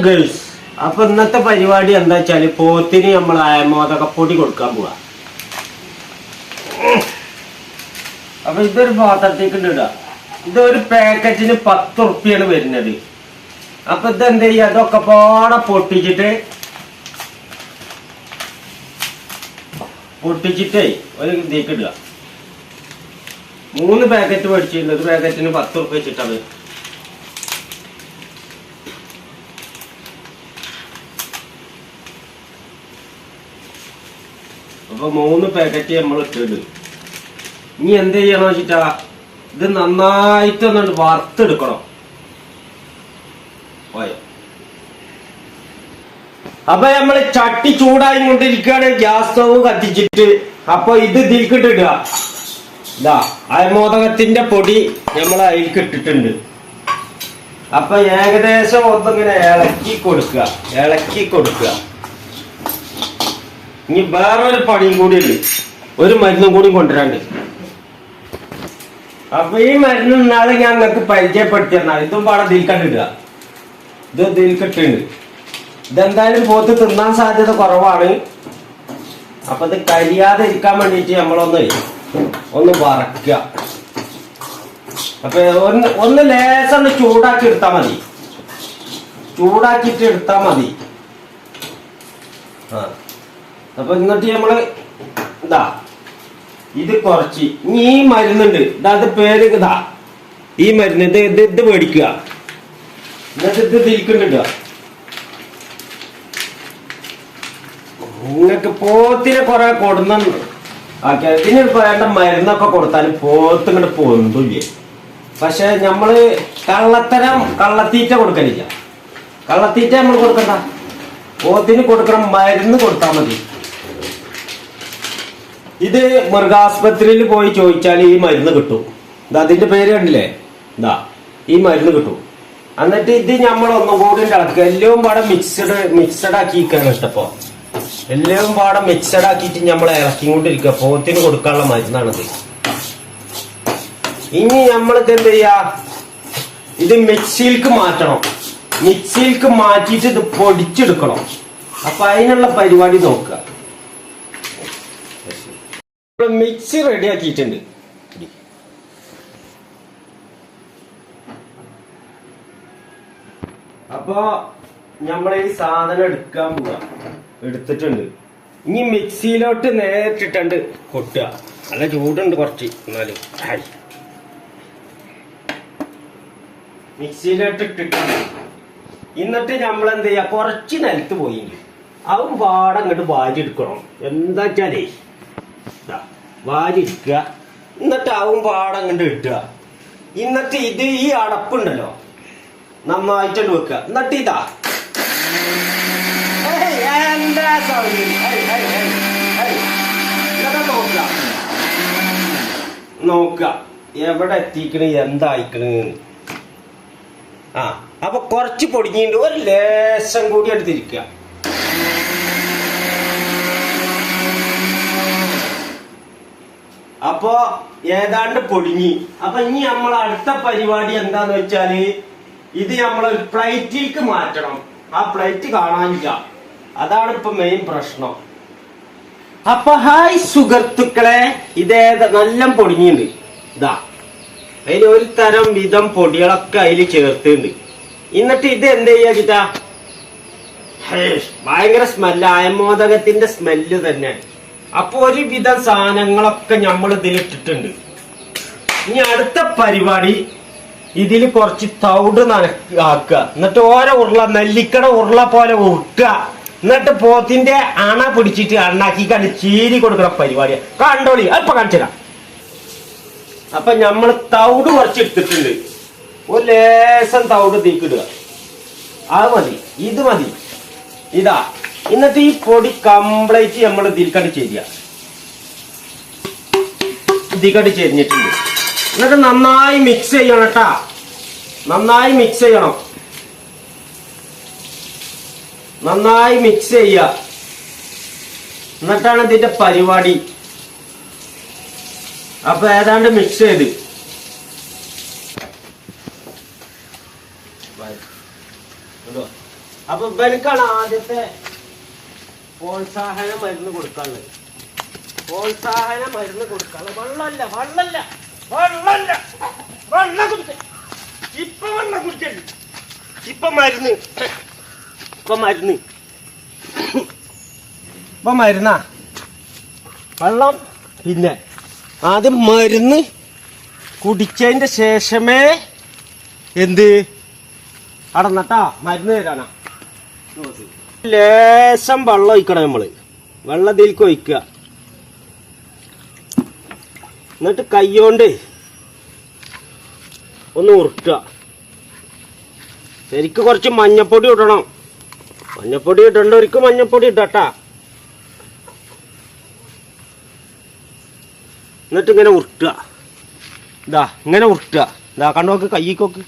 Girls, അപ്പൊ ഇന്നത്തെ പരിപാടി എന്താ വെച്ചാല് പോത്തിന് നമ്മൾ അയമോദക പൊടി കൊടുക്കാൻ പോവാ. അപ്പൊ ഇതൊരു പാത്രത്തേക്ക് ഇടുക. ഇതൊരു പാക്കറ്റിന് 10 ഉറുപ്പിയാണ് വരുന്നത്. അപ്പൊ ഇതെന്ത് ചെയ്യുക, അതൊക്കെ പാടെ പൊട്ടിച്ചിട്ടേ ഒരു ഇതിലേക്ക് ഇടുക. 3 പാക്കറ്റ് മേടിച്ചിട്ടുണ്ട്. ഒരു പാക്കറ്റിന് 10 ഉറുപ്പ വെച്ചിട്ടാണ്. അപ്പൊ 3 പാക്കറ്റ് നമ്മൾ ഇട്ടിട്ട് ഇനി എന്ത് ചെയ്യണം വെച്ചിട്ടാ, ഇത് നന്നായിട്ട് ഒന്നുകൊണ്ട് വറുത്തെടുക്കണം. അപ്പൊ നമ്മള് ചട്ടി ചൂടായി കൊണ്ടിരിക്കുകയാണ്, ഗ്യാസ് സ്റ്റവ് കത്തിച്ചിട്ട്. അപ്പൊ ഇത് ഇതിൽക്കിട്ടിടുക. ഇതാ അയമോദകത്തിന്റെ പൊടി നമ്മൾ അതിൽക്ക് ഇട്ടിട്ടുണ്ട്. അപ്പൊ ഏകദേശം ഒന്നിങ്ങനെ ഇളക്കി കൊടുക്കുക. ഇനി വേറൊരു പണിയും കൂടി ഉണ്ട്, ഒരു മരുന്നും കൂടി കൊണ്ടുവരാണ്ട്. അപ്പൊ ഈ മരുന്ന് ഇന്നാളെ ഞാൻ നിങ്ങൾക്ക് പരിചയപ്പെടുത്തി തന്നാൽ ഇതും പാടെ ഇതിൽക്കണ്ടിടുക. ഇത് ഇതിൽക്കിട്ടുണ്ട്. ഇതെന്തായാലും പോത്ത് തിന്നാൻ സാധ്യത കുറവാണ്. അപ്പൊ ഇത് കരിയാതെ ഇരിക്കാൻ വേണ്ടിയിട്ട് നമ്മളൊന്ന് വറക്കുക. അപ്പൊ ഒന്ന് ലേശം ചൂടാക്കി എടുത്താൽ മതി. അപ്പൊ എന്നിട്ട് നമ്മള് ഇതാ ഇത് കുറച്ച് ഇനി ഈ മരുന്നുണ്ട്, ഇതാത് പേര് ഇതാ ഈ മരുന്ന്, ഇത് മേടിക്കുക. എന്നിട്ട് ഇത് തിരിക്കുന്നുണ്ട്. നിങ്ങൾക്ക് പോത്തിനെ കുറെ കൊടുന്ന ഇതിന് വേണ്ട മരുന്നൊക്കെ കൊടുത്താൽ പോത്ത് ഇങ്ങോട്ട് പൊന്തില്ലേ. പക്ഷെ നമ്മള് കള്ളത്തീറ്റ കൊടുക്കലില്ല. കള്ളത്തീറ്റ നമ്മൾ കൊടുക്കണ്ട, പോത്തിന് കൊടുക്കണം, മരുന്ന് കൊടുത്താൽ മതി. ഇത് മൃഗാസ്പത്രിയിൽ പോയി ചോദിച്ചാൽ ഈ മരുന്ന് കിട്ടും. അതിന്റെ പേര് കണ്ടില്ലേ, ഇതാ ഈ മരുന്ന് കിട്ടും. എന്നിട്ട് ഇത് നമ്മൾ ഒന്നും കൂടി ഇളക്കുക. എല്ലാം പാടെ മിക്സഡ് ആക്കിയിരിക്കാണ് ഇഷ്ടപ്പോ. എല്ലാം പാടെ മിക്സഡ് ആക്കിയിട്ട് നമ്മൾ ഇളക്കിക്കൊണ്ടിരിക്കുക. പോത്തിന് കൊടുക്കാനുള്ള മരുന്നാണിത്. ഇനി നമ്മളിത് എന്ത് ചെയ്യാ, ഇത് മിക്സിയിലേക്ക് മാറ്റണം. മിക്സിയിലേക്ക് മാറ്റിയിട്ട് ഇത് പൊടിച്ചെടുക്കണം. അപ്പൊ അതിനുള്ള പരിപാടി നോക്കുക. മിക്സി റെഡി ആക്കിയിട്ടുണ്ട്. അപ്പൊ നമ്മൾ ഈ സാധനം എടുക്കാൻ പോവാ. എടുത്തിട്ടുണ്ട്. ഇനി മിക്സിയിലോട്ട് നേരിട്ടിട്ടുണ്ട് കൊട്ടുക. നല്ല ചൂടുണ്ട് കുറച്ച്, എന്നാലും മിക്സിയിലോട്ട് ഇട്ടിട്ടുണ്ട്. എന്നിട്ട് നമ്മൾ എന്ത് ചെയ്യാ, കുറച്ച് നിലത്ത് പോയി അതും പാടെ അങ്ങോട്ട് വാരിയെടുക്കണം. എന്താ വെച്ചാലേ വാരിയെടുക്കുക. എന്നിട്ട് അവൻ പാടെ അങ്ങോട്ട് ഇട്ടുക. എന്നിട്ട് ഇത് ഈ അടപ്പുണ്ടല്ലോ നന്നായിട്ടുണ്ട് വെക്കുക. എന്നിട്ട് ഇതാ നോക്ക എവിടെ എത്തിക്കണ്, എന്തായിക്കണ്. അപ്പൊ കുറച്ച് പൊടിഞ്ഞിട്ട് ഒരു ലേശം കൂടി എടുത്തിരിക്കുക. അപ്പൊ ഏതാണ്ട് പൊടിഞ്ഞി. അപ്പൊ ഇനി നമ്മൾ അടുത്ത പരിപാടി എന്താന്ന് വെച്ചാല്, ഇത് നമ്മളൊരു പ്ലേറ്റിലേക്ക് മാറ്റണം. ആ പ്ലേറ്റ് കാണാനില്ല, അതാണ് ഇപ്പൊ മെയിൻ പ്രശ്നം. അപ്പൊ ഹായ് സുഹൃത്തുക്കളെ, ഇതേത് നല്ല പൊടിഞ്ഞിണ്ട്. ഇതാ അതിൽ ഒരു തരം വിധം പൊടികളൊക്കെ അതിൽ ചേർത്തുണ്ട്. എന്നിട്ട് ഇത് എന്ത് ചെയ്യാ, ഭയങ്കര സ്മെല്ല്, അയമോദകത്തിന്റെ സ്മെല്ല് തന്നെ. അപ്പൊ ഒരുവിധം സാധനങ്ങളൊക്കെ നമ്മൾ ഇതിലിട്ടിട്ടുണ്ട്. ഇനി അടുത്ത പരിപാടി, ഇതിൽ കുറച്ച് തൗട് ആക്കുക. എന്നിട്ട് ഓരോ നെല്ലിക്കട ഉരുള പോലെ ഉറുക്കുക. എന്നിട്ട് പോത്തിന്റെ അണ പിടിച്ചിട്ട് അണ്ണാക്കി കണ്ട് ചീരി കൊടുക്കുന്ന പരിപാടിയാ. കണ്ടോളി, അപ്പൊ കാണിച്ചുതരാം. അപ്പൊ നമ്മൾ തൗട് കുറച്ച് എടുത്തിട്ടുണ്ട്. ഒരു ലേശം തൗട് തീക്കിടുക. അത് മതി, ഇത് മതി. ഇതാ എന്നിട്ട് ഈ പൊടി കംപ്ലീറ്റ് നമ്മൾ ഇതിൽക്കണ്ട് ചെയ്യുക. ഇതിൽക്കണ്ട് ചെരിഞ്ഞിട്ടുണ്ട്. എന്നിട്ട് നന്നായി മിക്സ് ചെയ്യണം കേട്ടാ. നന്നായി മിക്സ് ചെയ്യണം. നന്നായി മിക്സ് ചെയ്യുക. എന്നിട്ടാണ് ഇതിന്റെ പരിപാടി. അപ്പൊ ഏതാണ്ട് മിക്സ് ചെയ്ത് അപ്പൊ ഇവനക്കാണ് ആദ്യത്തെ പ്രോത്സാഹന മരുന്ന് കൊടുക്കാനുള്ളത്. പ്രോത്സാഹന മരുന്ന് കൊടുക്കാനുള്ളത്. വെള്ളം കുടിക്ക. ഇപ്പൊ വെള്ളം കുടിക്കല്. ഇപ്പൊ മരുന്നാ. വെള്ളം പിന്നെ ആദ്യം മരുന്ന് കുടിച്ചതിന്റെ ശേഷമേ എന്ത് അടന്നട്ടാ മരുന്ന് തരാനാ. ലേശം വെള്ളം ഒഴിക്കണം. നമ്മള് വെള്ളം ഇതിലേക്ക് ഒഴിക്കുക. എന്നിട്ട് കൈകൊണ്ട് ഒന്ന് ഉരുട്ടുക. ശരിക്ക് കുറച്ച് മഞ്ഞപ്പൊടി ഇടണം. മഞ്ഞപ്പൊടി ഇടേണ്ടവർക്ക് മഞ്ഞപ്പൊടി ഇടട്ടാ. എന്നിട്ട് ഇങ്ങനെ ഉരുട്ടുക. ഇങ്ങനെ ഉരുട്ടുക. കണ്ടോക്ക്, കൈക്കൊക്കെ.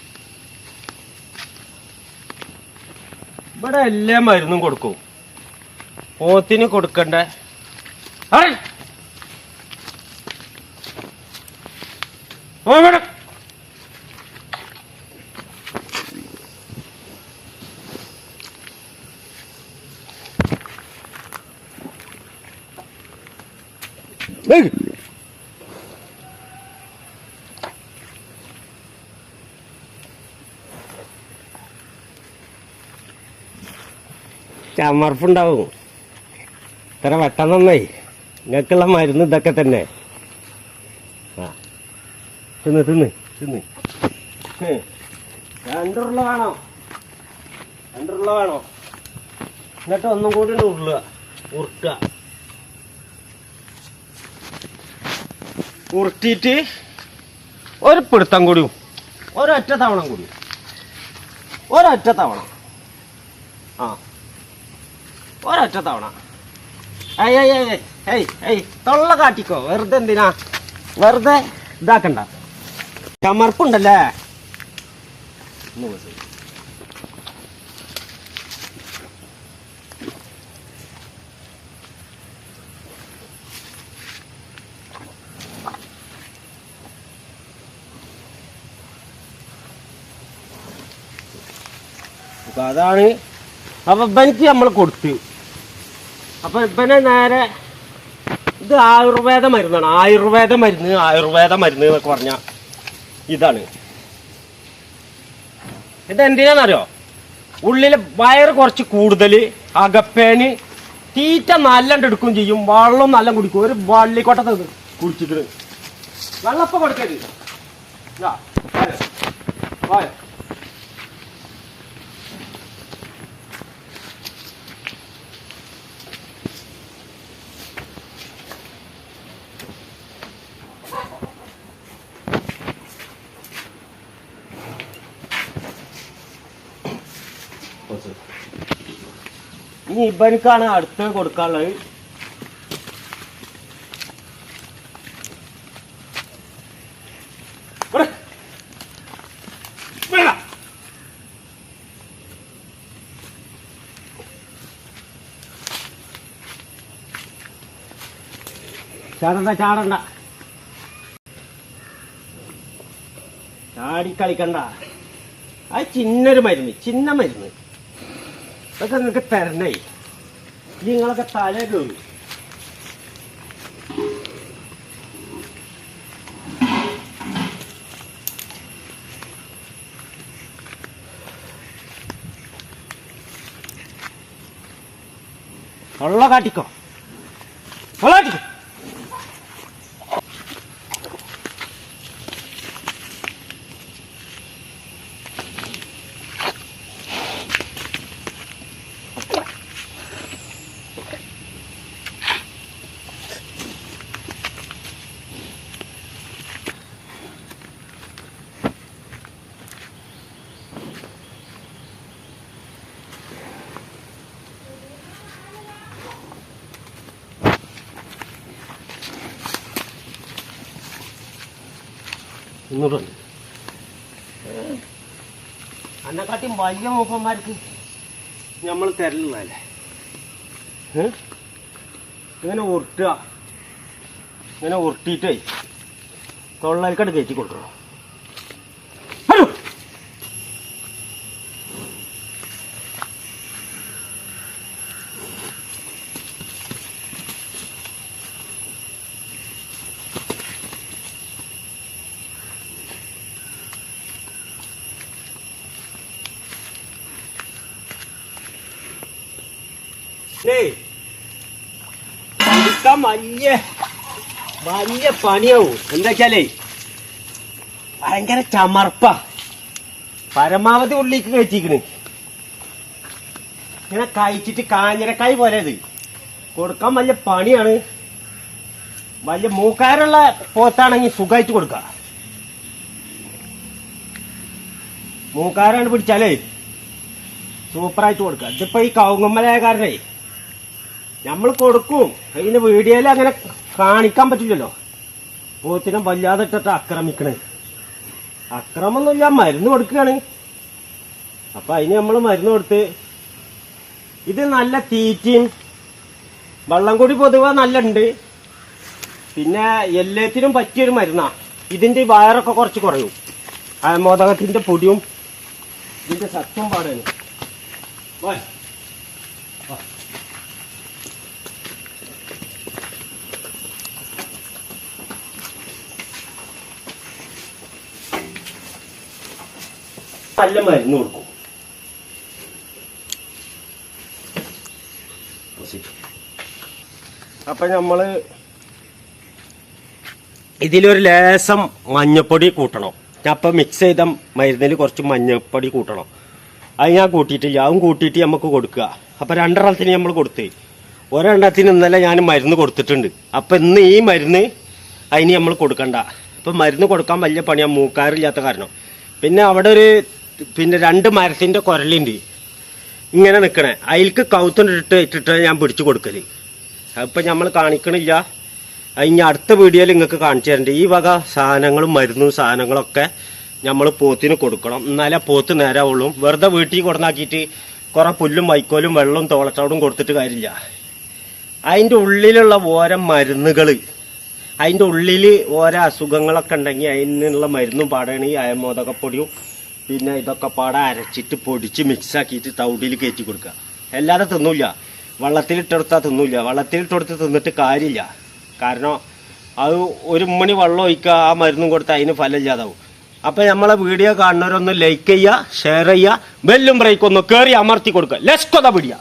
ഇവിടെ എല്ലാ മരുന്നും കൊടുക്കും. പോത്തിന് കൊടുക്കണ്ട. ചമർപ്പുണ്ടാവും. ഇത്ര വെട്ടണമെന്നായി. നിങ്ങൾക്കുള്ള മരുന്ന് ഇതൊക്കെ തന്നെ. ആ തിന്ന് തിന്ന് തിന്ന്. 2 ഉരുള വേണോ? 2 ഉരുള വേണോ? എന്നിട്ട് ഒന്നും കൂടി ഉരുട്ടുക. ഉരുട്ടിയിട്ട് ഒരു പിടുത്തം കൂടി, ഒരൊറ്റ തവണ കൂടി, ഒരൊറ്റ തവണ. ആ ഒരൊറ്റ തവണ. തൊള്ള കാട്ടിക്കോ. വെറുതെ എന്തിനാ വെറുതെ ഇതാക്കണ്ട. ചമർപ്പുണ്ടല്ലേ. അപ്പൊ അതാണ്. അപ്പൊ ഇവനിക്ക് നമ്മൾ കൊടുത്ത്. അപ്പൊ ഇവനെ നേരെ ഇത് ആയുർവേദ മരുന്നാണ്. ആയുർവേദ മരുന്ന് എന്നൊക്കെ പറഞ്ഞ ഇതാണ്. ഇതെന്തിനാന്നറിയോ? ഉള്ളില് വയറ് കുറച്ച് കൂടുതൽ, അകപ്പേന്, തീറ്റ നല്ലണ്ട് എടുക്കുകയും ചെയ്യും, വെള്ളം നല്ല കുടിക്കും. ഒരു വള്ളിക്കൊട്ടത്ത് കുടിച്ചിട്ട് വെള്ളപ്പം കൊടുക്കരുത്. ഇനി ഇവനക്കാണ് അടുത്ത് കൊടുക്കാനുള്ളത്. ചാടണ്ട ചാടിക്കളിക്കണ്ട. അത് ചിന്ന മരുന്ന്. അതൊക്കെ നിങ്ങൾക്ക് തരണേ. നിങ്ങളൊക്കെ തല കയറും. കാട്ടിക്കോ. അന്നെക്കാട്ടിയും വലിയ മൂപ്പന്മാർക്ക് നമ്മൾ തരലല്ലേ. ഇങ്ങനെ ഉരുട്ടിയിട്ടേ തൊള്ളാൽക്കട്ട് കയറ്റി കൊടുക്കണം. എടുക്കാൻ വലിയ പണിയാവും. എന്താ വെച്ചാലേ ഭയങ്കര ചമർപ്പ, പരമാവധി ഉള്ളിലേക്ക് കയറ്റിക്കണ്. ഇങ്ങനെ കഴിച്ചിട്ട് കാഞ്ഞിരക്കായ് പോലെ ഇത് കൊടുക്കാൻ വലിയ പണിയാണ്. വലിയ മൂക്കാരുള്ള പോത്താണെങ്കിൽ സുഖമായിട്ട് കൊടുക്കാം. മൂക്കാരാണ് പിടിച്ചാലേ സൂപ്പറായിട്ട് കൊടുക്കുക. ഇതിപ്പോ ഈ കവുങ്ങമ്മലായ കാരണേ നമ്മൾ കൊടുക്കും. അതിന് വീഡിയോയിൽ അങ്ങനെ കാണിക്കാൻ പറ്റില്ലല്ലോ. പോത്തിനെ വല്ലാതെ ഇട്ടിട്ട് ആക്രമിക്കണേ. അക്രമൊന്നുമില്ല, മരുന്ന് കൊടുക്കുകയാണ്. അപ്പൊ അതിന് നമ്മൾ മരുന്ന് കൊടുത്ത് ഇത് നല്ല തീറ്റയും വെള്ളം കൂടി പൊതുവെ നല്ല ഉണ്ട്. പിന്നെ എല്ലാത്തിനും പറ്റിയൊരു മരുന്നാ. ഇതിന്റെ വയറൊക്കെ കുറച്ച് കുറയും. മോദകത്തിന്റെ പൊടിയും ഇതിന്റെ സത്വം പാടാണ്. നല്ല മരുന്ന് കൊടുക്കും. അപ്പൊ നമ്മള് ഇതിലൊരു ലേശം മഞ്ഞപ്പൊടി കൂട്ടണം. ഞാൻ ഇപ്പം മിക്സ് ചെയ്ത മരുന്നിൽ കുറച്ച് മഞ്ഞപ്പൊടി കൂട്ടണം. അത് ഞാൻ കൂട്ടിയിട്ടില്ല. അതും കൂട്ടിയിട്ട് നമുക്ക് കൊടുക്കുക. അപ്പം 2 എണ്ണത്തിന് നമ്മൾ കൊടുത്ത്, ഒരെണ്ണത്തിന് ഇന്നലെ ഞാൻ മരുന്ന് കൊടുത്തിട്ടുണ്ട്. അപ്പം ഇന്ന് ഈ മരുന്ന് അതിന് നമ്മൾ കൊടുക്കണ്ട. ഇപ്പം മരുന്ന് കൊടുക്കാൻ വലിയ പണിയാണ്, മൂക്കാറില്ലാത്ത കാരണം. പിന്നെ അവിടെ ഒരു 2 മരത്തിൻ്റെ കുരലുണ്ട് ഇങ്ങനെ നിൽക്കണേ. അതിൽക്ക് കൗത്തിട്ടിട്ട് ഞാൻ പിടിച്ചു കൊടുക്കല്. അപ്പം നമ്മൾ കാണിക്കണില്ല. ഇനി അടുത്ത വീഡിയോയിൽ നിങ്ങൾക്ക് കാണിച്ചു തരണ്ട്. ഈ വക സാധനങ്ങളും മരുന്നും സാധനങ്ങളൊക്കെ നമ്മൾ പോത്തിന് കൊടുക്കണം. എന്നാലേ പോത്ത് നേരാവുള്ളൂ. വെറുതെ വീട്ടിൽ കൊടുന്നാക്കിയിട്ട് കുറെ പുല്ലും വൈക്കോലും വെള്ളവും തോളച്ചോടും കൊടുത്തിട്ട് കാര്യമില്ല. അതിൻ്റെ ഉള്ളിലുള്ള ഓരോ മരുന്നുകൾ, അതിൻ്റെ ഉള്ളിൽ ഓരോ അസുഖങ്ങളൊക്കെ ഉണ്ടെങ്കിൽ അതിനുള്ള മരുന്നും പാടാണ് ഈ അയമോദകപ്പൊടിയും. പിന്നെ ഇതൊക്കെ പാടെ അരച്ചിട്ട് പൊടിച്ച് മിക്സാക്കിയിട്ട് തൗടിയിൽ കയറ്റി കൊടുക്കുക. അല്ലാതെ തിന്നൂല്ല. വെള്ളത്തിലിട്ടെടുത്താൽ തിന്നൂല്ല. വെള്ളത്തിലിട്ടെടുത്ത് തിന്നിട്ട് കാര്യമില്ല. കാരണം അത് 1 മണി വെള്ളം ഒഴിക്കുക, ആ മരുന്നും കൊടുത്താൽ അതിന് ഫലമില്ലാതാവും. അപ്പം നമ്മളെ വീഡിയോ കാണുന്നവരൊന്ന് ലൈക്ക് ചെയ്യുക, ഷെയർ ചെയ്യുക, ബെല്ലും ബ്രേക്കൊന്ന് കയറി അമർത്തി കൊടുക്കുക. ലെസ്കൊത പിടിക്കുക.